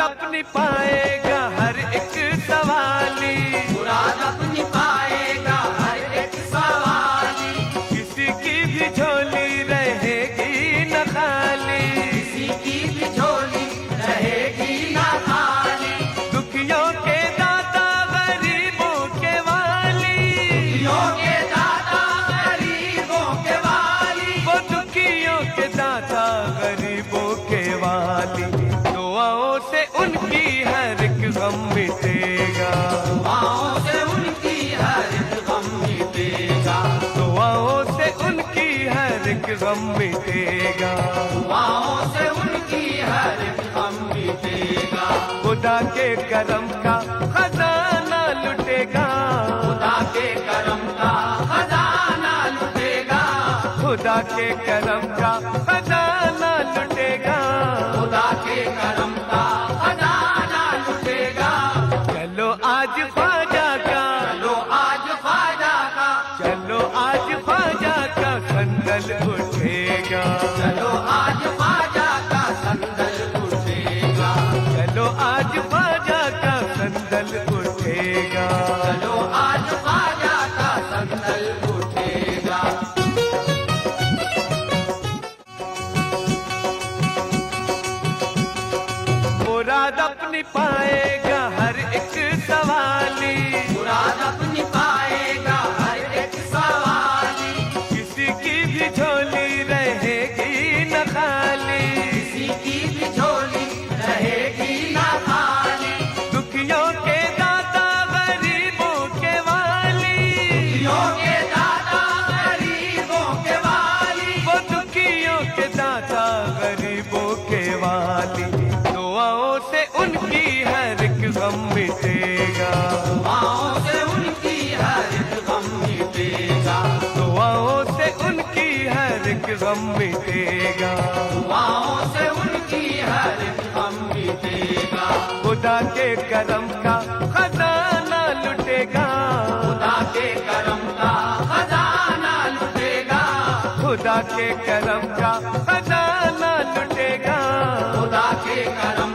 अपनी पाएगा हर एक सवाली, मुराद अपनी पाएगा हर एक सवाली। किसी की भी झोली रहेगी न खाली, किसी की भी झोली रहेगी न खाली। दुखियों के दाता गरीबों के वाली, दुखियों के दाता गरीबों के वाली। वो दुखियों के दाता गरीबों के वाली। दुआओं से उनकी हर एक गम मिटेगा, दुआओं से उनकी हर एक गम मिटेगा। दुआओं से उनकी हर एक गम मिटेगा, दुआओं से उनकी हर एक गम मिटेगा। खुदा के करम का खजाना लुटेगा, खुदा के करम का खजाना लुटेगा। खुदा के करम का खजाना लुटेगा। खुदा के करम का खजाना लुटेगा। चलो आज ख्वाजा का, चलो आज ख्वाजा का, चलो आज ख्वाजा का संदल उठेगा, चलो आज ख्वाजा का संदल उठेगा। चलो आज ख्वाजा का संदल उठेगा। चलो आज ख्वाजा का संदल उठेगा। मुराद अपनी पाएगा हर एक सवाली, मुराद अपनी पाएगा हर एक सवाली। किसी की भी झोली रहेगी न खाली, किसी की भी झोली रहेगी न खाली। दुखियों के दाता गरीबों के वाली, दुखियों के दाता गरीबों के वाली। वो दुखियों के दाता गरीबों के वाली। दुआओं से उनकी हर एक गम मिटेगा, दुआओं से उनकी हर एक गम मिटेगा। दुआओं से उनकी हर एक गम मिटेगा। दुआओं से उनकी हर एक गम मिटेगा। खुदा के करम का खजाना लुटेगा, खुदा के करम का खजाना लुटेगा। खुदा के करम का खजाना लुटेगा। खुदा के करम